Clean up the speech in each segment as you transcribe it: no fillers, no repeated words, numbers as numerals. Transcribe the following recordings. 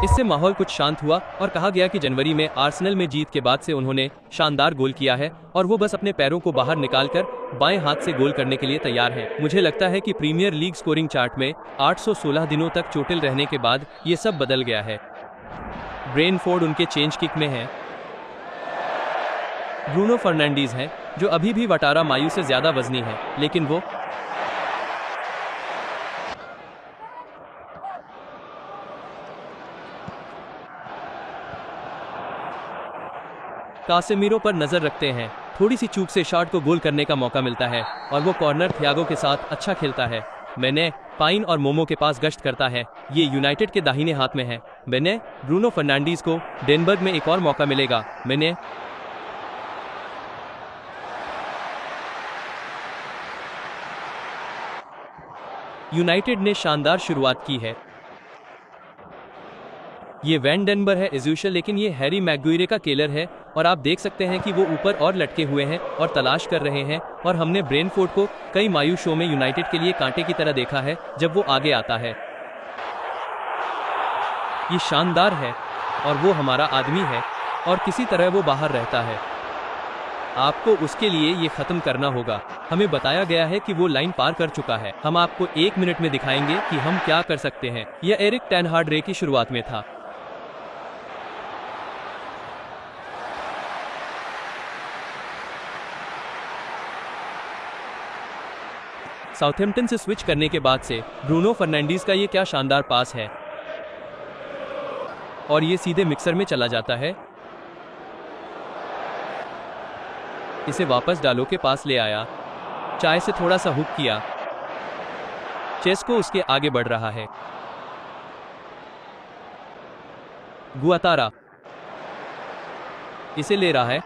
इससे माहौल कुछ शांत हुआ और कहा गया कि जनवरी में आर्सेनल में जीत के बाद से उन्होंने शानदार गोल किया है और वो बस अपने पैरों को बाहर निकालकर बाएं हाथ से गोल करने के लिए तैयार हैं। मुझे लगता है कि प्रीमियर लीग स्कोरिंग चार्ट में 816 दिनों तक चोटिल रहने के बाद ये सब बदल गया है। ब्रेनफोर्ड उनके चेंज किक में है। ब्रूनो फर्नांडीज हैं जो अभी भी वटारा मायू से ज्यादा वजनी है, लेकिन वो कासेमीरो पर नजर रखते हैं। थोड़ी सी चूक से शॉट को गोल करने का मौका मिलता है और वो कॉर्नर थियागो के साथ अच्छा खेलता है। मैंने पाइन और मोमो के पास गश्त करता है। ये यूनाइटेड के दाहिने हाथ में है। मैंने ब्रूनो फर्नांडीज को डेनबर्ग में एक और मौका मिलेगा। मैंने यूनाइटेड ने शानदार शुरुआत की है। ये वैन डेनबर है एज यूजुअल, लेकिन ये हैरी मैग्वायर का केलर है और आप देख सकते हैं कि वो ऊपर और लटके हुए हैं और तलाश कर रहे हैं। और हमने ब्रेनफोर्ड को कई मायू शो में यूनाइटेड के लिए कांटे की तरह देखा है जब वो आगे आता है। ये शानदार है और वो हमारा आदमी है और किसी तरह वो बाहर रहता है। आपको उसके लिए ये खत्म करना होगा। हमें बताया गया है कि वो लाइन पार कर चुका है। हम आपको 1 मिनट में दिखाएंगे कि हम क्या कर सकते हैं। यह एरिक टेन हाग रे की शुरुआत में था। साउथहैम्पटन से स्विच करने के बाद से ब्रूनो फर्नांडीज का ये क्या शानदार पास है और ये सीधे मिक्सर में चला जाता है। इसे वापस डालो के पास ले आया। चाय से थोड़ा सा हुक किया। चेस्को उसके आगे बढ़ रहा है। गुआतारा इसे ले रहा है।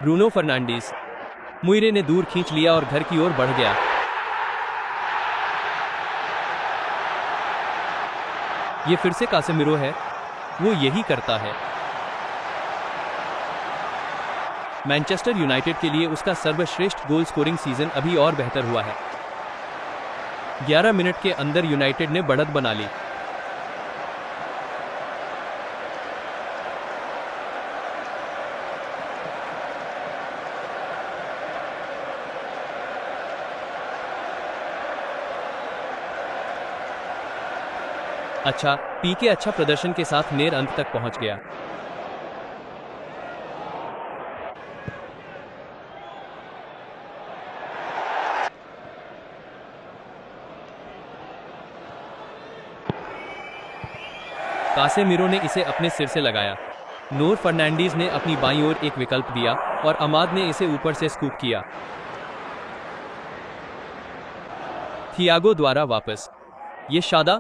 ब्रूनो फर्नांडीज मुइरे ने दूर खींच लिया और घर की ओर बढ़ गया। ये फिर से कासेमिरो है। वो यही करता है। मैनचेस्टर यूनाइटेड के लिए उसका सर्वश्रेष्ठ गोल स्कोरिंग सीजन अभी और बेहतर हुआ है। 11 मिनट के अंदर यूनाइटेड ने बढ़त बना ली। अच्छा, पीके अच्छा प्रदर्शन के साथ नेर अंत तक पहुंच गया। कासेमिरो ने इसे अपने सिर से लगाया। नोर फर्नांडीज ने अपनी बाईं ओर एक विकल्प दिया और अमाद ने इसे ऊपर से स्कूप किया। थियागो द्वारा वापस। ये शादा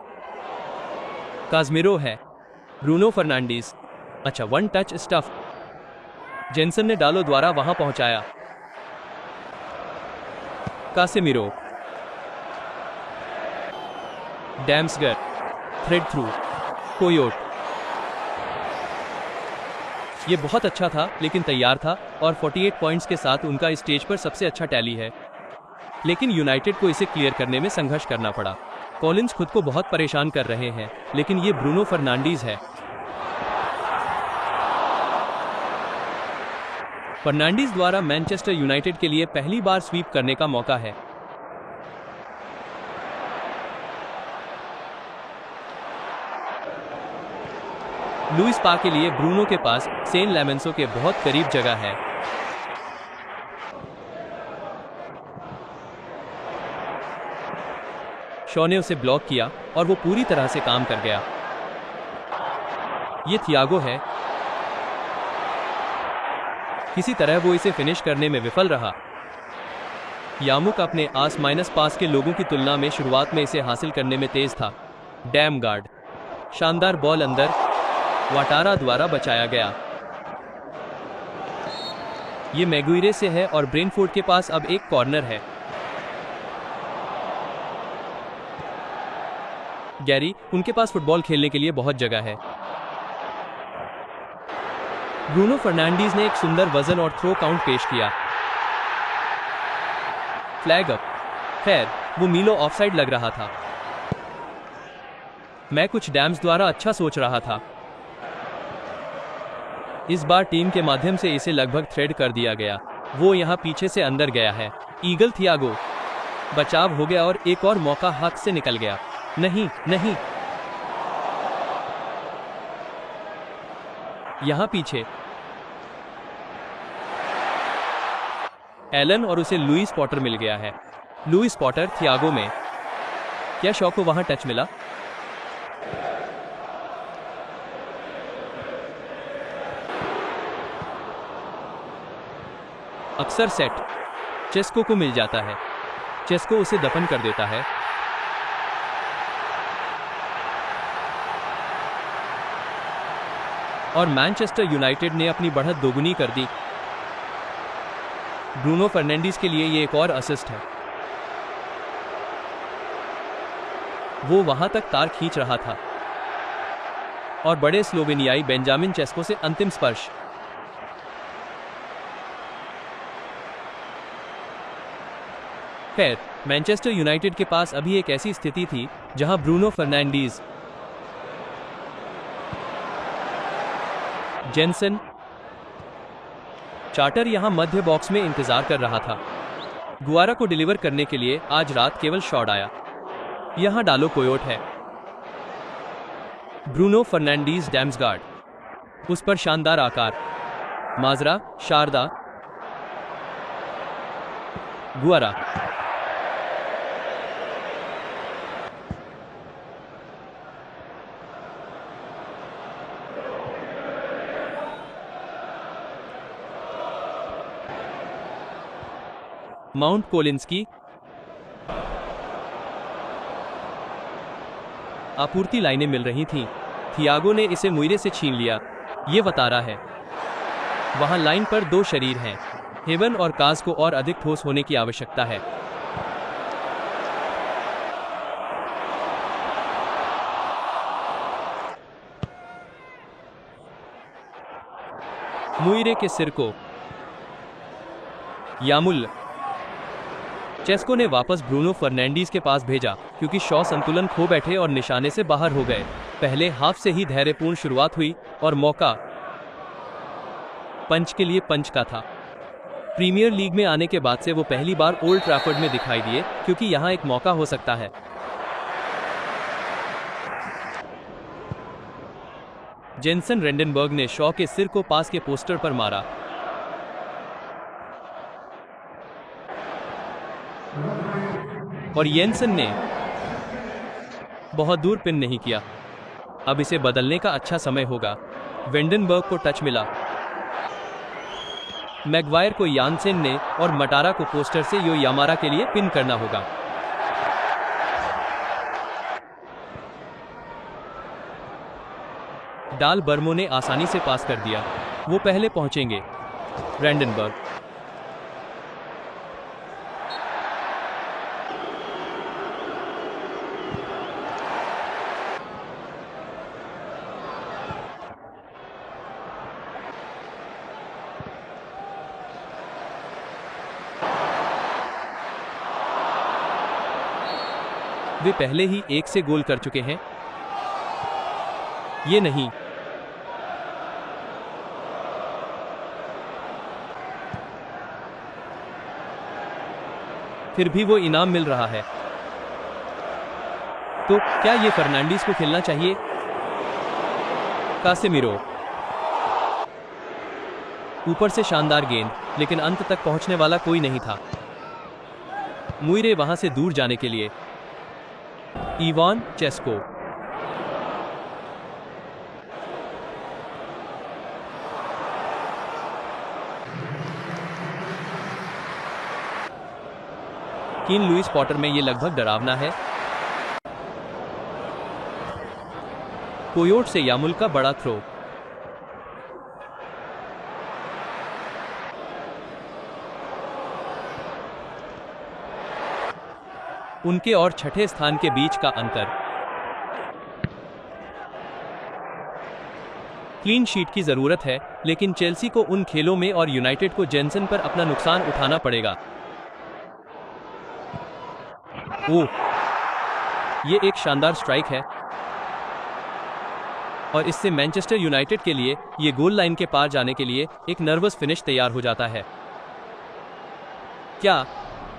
काजमिरो है। ब्रूनो फर्नांडीज अच्छा, 1 टच स्टफ। जेनसन ने डालो द्वारा वहां पहुंचाया। कासेमिरो, डैम्सगर, थ्रेड थ्रू, कोयोट। ये बहुत अच्छा था लेकिन तैयार था और 48 पॉइंट्स के साथ उनका स्टेज पर सबसे अच्छा टैली है। लेकिन यूनाइटेड को इसे क्लियर करने में संघर्ष करना पड़ा। कॉलिंस खुद को बहुत परेशान कर रहे हैं, लेकिन ये ब्रूनो फर्नांडीज है। फर्नांडीज द्वारा मैनचेस्टर यूनाइटेड के लिए पहली बार स्वीप करने का मौका है। लुइस पा के लिए ब्रूनो के पास सेन लेमेंसो के बहुत करीब जगह है। शॉ ने उसे ब्लॉक किया और वो पूरी तरह से काम कर गया। ये थियागो है। किसी तरह वो इसे फिनिश करने में विफल रहा। यामुक अपने आस माइनस पास के लोगों की तुलना में शुरुआत में इसे हासिल करने में तेज था। डैम गार्ड, शानदार बॉल अंदर, वाटारा द्वारा बचाया गया। ये मैग्वायर से है और ब्रेनफोर्ड के पास अब एक कॉर्नर है। गैरी, उनके पास फुटबॉल खेलने के लिए बहुत जगह है। ब्रूनो फर्नांडीज ने एक सुंदर वजन और थ्रो काउंट पेश किया। Flag up. खैर, वो मीलो ऑफसाइड लग रहा था। मैं कुछ डैम्स द्वारा अच्छा सोच रहा था। इस बार टीम के माध्यम से इसे लगभग थ्रेड कर दिया गया। वो यहाँ पीछे से अंदर गया है। ईगल थियागो, बचाव हो गया और एक और मौका हाथ से निकल गया। नहीं नहीं, यहाँ पीछे एलन और उसे लुइस पॉटर मिल गया है। लुइस पॉटर थियागो में, क्या शॉ को वहां टच मिला? अक्सर सेट चेस्को को मिल जाता है। चेस्को उसे दफन कर देता है। और मैनचेस्टर यूनाइटेड ने अपनी बढ़त दोगुनी कर दी। ब्रूनो फर्नांडीज के लिए ये एक और असिस्ट है। वो वहां तक तार खींच रहा था और बड़े स्लोवेनियाई बेंजामिन चेस्को से अंतिम स्पर्श। खैर, मैनचेस्टर यूनाइटेड के पास अभी एक ऐसी स्थिति थी जहां ब्रूनो फर्नांडीज, जेनसन, चार्टर यहां मध्य बॉक्स में इंतजार कर रहा था। गुआरा को डिलीवर करने के लिए आज रात केवल शॉट आया। यहां डालो कोयोट है। ब्रूनो फर्नांडीज डैम्सगार्ड, उस पर शानदार आकार। माजरा, शारदा, गुआरा, माउंट कोलिंस्की, आपूर्ति लाइनें मिल रही थीं। थियागो ने इसे मुइरे से छीन लिया। ये वतारा है। वहां लाइन पर दो शरीर हैं। हेवन और काज को और अधिक ठोस होने की आवश्यकता है। मुइरे के सिर को यामुल। चेस्को ने वापस ब्रूनो फर्नांडीज के पास भेजा क्योंकि शॉ संतुलन खो बैठे और निशाने से बाहर हो गए। पहले हाफ से ही धैर्यपूर्ण शुरुआत हुई और मौका पंच के लिए पंच का था। प्रीमियर लीग में आने के बाद से वो पहली बार ओल्ड ट्रैफर्ड में दिखाई दिए क्योंकि यहां एक मौका हो सकता है। जेनसन रेंडनबर्ग ने शॉ के सिर को पास के पोस्टर पर मारा। और येंसन ने बहुत दूर पिन नहीं किया। अब इसे बदलने का अच्छा समय होगा। वेंडनबर्ग को टच मिला। मैगवायर को यानसेन ने और मटारा को पोस्टर से यो यामारा के लिए पिन करना होगा। डाल बर्मो ने आसानी से पास कर दिया। वो पहले पहुंचेंगे। रेंडनबर्ग, वे पहले ही 1 से गोल कर चुके हैं। ये नहीं, फिर भी वो इनाम मिल रहा है। तो क्या ये फर्नांडीज को खेलना चाहिए? कासेमिरो, ऊपर से शानदार गेंद, लेकिन अंत तक पहुंचने वाला कोई नहीं था। मुइरे वहां से दूर जाने के लिए। इवान चेस्को, कीन लुइस पॉटर में ये लगभग डरावना है। कोयोट से यामुल का बड़ा थ्रो। उनके और छठे स्थान के बीच का अंतर। क्लीन शीट की जरूरत है, लेकिन चेल्सी को उन खेलों में और यूनाइटेड को जेनसन पर अपना नुकसान उठाना पड़ेगा। ओह, ये एक शानदार स्ट्राइक है। और इससे मैनचेस्टर यूनाइटेड के लिए ये गोल लाइन के पार जाने के लिए एक नर्वस फिनिश तैयार हो जाता है। क्या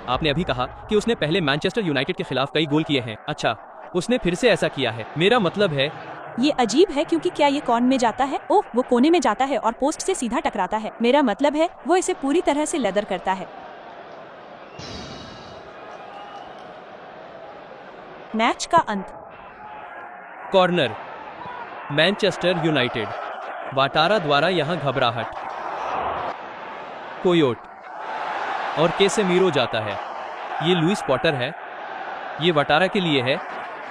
आपने अभी कहा कि उसने पहले मैनचेस्टर यूनाइटेड के खिलाफ कई गोल किए हैं? अच्छा, उसने फिर से ऐसा किया है। मेरा मतलब है ये अजीब है क्योंकि क्या ये कॉर्न में जाता है? ओह, वो कोने में जाता है और पोस्ट से सीधा टकराता है। मेरा मतलब है वो इसे पूरी तरह से लेदर करता है। मैच का अंत। Corner, Manchester United. वाटारा द्वारा यहाँ घबराहट। कोयोट और कैसेमीरो जाता है। ये लुइस पॉटर है। ये वाटारा के लिए है